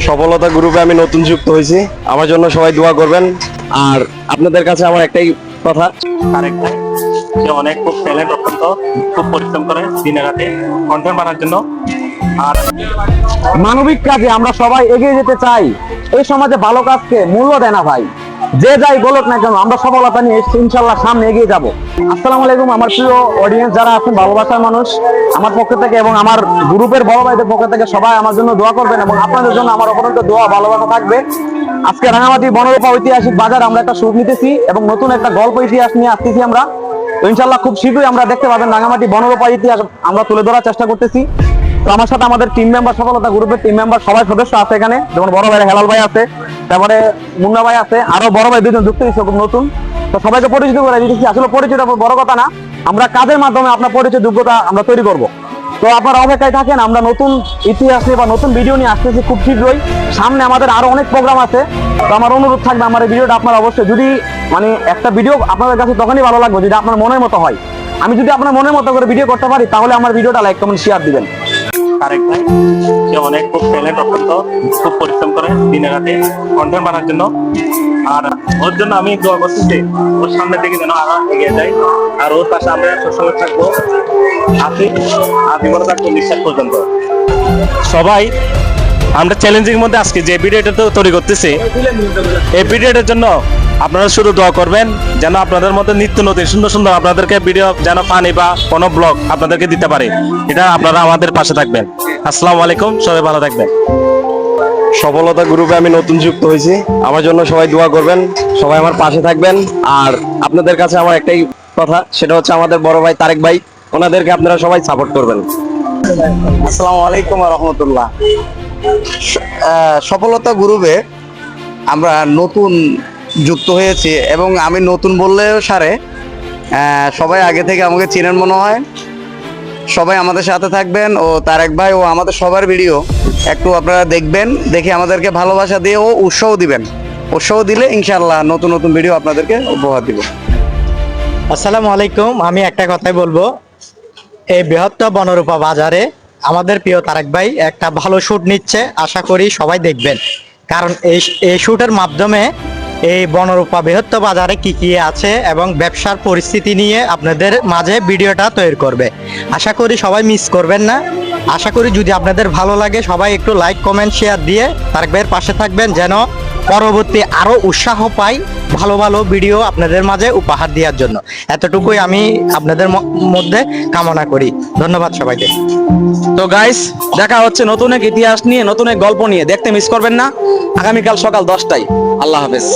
সফলতা গ্রুপে আমি নতুন যুক্ত হয়েছি, আমার জন্য সবাই দোয়া করবেন। আর আপনাদের কাছে আমার একটাই কথা, তারেক ভাই সে অনেক খুব ট্যালেন্ট, অত্যন্ত খুব পরিশ্রম করে দিনে রাতে কন্টেন্ট বানানোর জন্য। আর মানবিক কাজে আমরা সবাই এগিয়ে যেতে চাই। এই সমাজে ভালো কাজকে মূল্য দেয় না ভাই। যে যাই বলুক না কেন, আমরা সফলতা নিয়ে ইনশাল্লাহ সামনে এগিয়ে যাব। আসসালামু আলাইকুম আমার প্রিয় অডিয়েন্স যারা আছেন, ভালোবাসার মানুষ, আমার পক্ষ থেকে এবং আমার গ্রুপের বড় ভাইদের পক্ষ থেকে সবাই আমার জন্য দোয়া করবেন এবং আপনাদের জন্য আমার অপরন্ত দোয়া ভালোবাসা থাকবে। আজকে রাঙামাটি বনরূপা ঐতিহাসিক বাজার আমরা একটা শুট নিতেছি এবং নতুন একটা গল্প ইতিহাস নিয়ে আসতেছি আমরা। তো ইনশাল্লাহ খুব শীঘ্রই আমরা দেখতে পাবেন রাঙামাটি বনরূপা ইতিহাস আমরা তুলে ধরার চেষ্টা করতেছি। তো আমার সাথে আমাদের টিম মেম্বার, সফলতা গ্রুপের টিম মেম্বার সবাই সদস্য আছে এখানে, যেমন বড় ভাই হেলাল ভাই আছে, তারপরে মুন্না ভাই আছে, আরো বড় ভাই দুজন যুক্ত হয়েছে খুব নতুন। তো সবাইকে পরিচিত করে দিচ্ছি। আসলে পরিচয়টা বড় কথা না, আমরা কাজের মাধ্যমে আপনার পরিচয় যোগ্যতা আমরা তৈরি করব। তো আপনারা অপেক্ষায় থাকেন, আমরা নতুন ইতিহাস নিয়ে বা নতুন ভিডিও নিয়ে আসতেছি খুব শীঘ্রই। সামনে আমাদের আরো অনেক প্রোগ্রাম আছে। তো আমার অনুরোধ থাকবে আমার এই ভিডিওটা আপনারা অবশ্যই, যদি মানে একটা ভিডিও আপনাদের কাছে তখনই ভালো লাগবে যদি আপনার মনের মতো হয়। আমি যদি আপনার মনের মতো করে ভিডিও করতে পারি তাহলে আমার ভিডিওটা লাইক কমেন্ট শেয়ার দিবেন। তারেক ভাই সে অনেক খুব ট্যালেন্ট, অত্যন্ত খুব পরিশ্রম করে দিনে রাতে কন্টেন্ট বানানোর জন্য। আর ওর জন্য আমি দোয়া করতেছি, ওর সামনের দিকে যেন আরো এগিয়ে যায়। আর ওর পাশে আমরা সবসময় থাকবো, আজীবন থাকবো নিঃশ্বাস পর্যন্ত। সবাই আমরা চ্যালেঞ্জিং মধ্যে আজকে যে ভিডিওটা তো তৈরি করতেছি, এই ভিডিওটার জন্য আপনারা শুধু দোয়া করবেন যেন আপনাদের মধ্যে নিত্য নতুন সুন্দর সুন্দর আপনাদেরকে ভিডিও যেন পানি বা কোনো ব্লগ আপনাদেরকে দিতে পারে। এটা আপনারা আমাদের পাশে থাকবেন। আসসালামু আলাইকুম, সবাই ভালো থাকবেন। সফলতা গ্রুপে আমি নতুন যুক্ত হয়েছি, আমার জন্য সবাই দোয়া করবেন, সবাই আমার পাশে থাকবেন। আর আপনাদের কাছে আমার একটাই কথা, সেটা হচ্ছে আমাদের বড় ভাই তারেক ভাই, ওনাদেরকে আপনারা সবাই সাপোর্ট করবেন। আসসালামু আলাইকুম ওয়া রাহমাতুল্লাহ। সফলতা গ্রুপে আমরা নতুন যুক্ত হয়েছি এবং আমি নতুন বললেও সারে, সবাই আগে থেকে আমাকে চেনেন মনে হয়। সবাই আমাদের সাথে থাকবেন ও তারেক ভাই ও আমাদের সবার ভিডিও একটু আপনারা দেখবেন, দেখে আমাদেরকে ভালোবাসা দিয়ে ও উৎসাহ দিবেন। উৎসাহ দিলে ইনশাআল্লাহ নতুন নতুন ভিডিও আপনাদেরকে উপহার দিব। আসসালামু আলাইকুম, আমি একটা কথাই বলবো, এই বৃহত্তর বনরূপা বাজারে আমাদের প্রিয় তারেক ভাই একটা ভালো শুট নিচ্ছে, আশা করি সবাই দেখবেন। কারণ এই শুটের মাধ্যমে এই বনরূপা বৃহত্তর বাজারে কি কি আছে এবং ব্যবসার পরিস্থিতি নিয়ে আপনাদের মাঝে ভিডিওটা তৈরি করবে। আশা করি সবাই মিস করবেন না। আশা করি যদি আপনাদের ভালো লাগে সবাই একটু লাইক কমেন্ট শেয়ার দিয়ে তারেক ভাইয়ের পাশে থাকবেন, যেন পরবর্তী আরো উৎসাহ পাই ভালো ভালো ভিডিও আপনাদের মাঝে উপহার দেওয়ার জন্য। এতটুকুই আমি আপনাদের মধ্যে কামনা করি। ধন্যবাদ সবাইকে। তো গাইস, দেখা হচ্ছে নতুন এক ইতিহাস নিয়ে, নতুন এক গল্প নিয়ে। দেখতে মিস করবেন না, আগামীকাল সকাল 10টায়। আল্লাহ হাফেজ।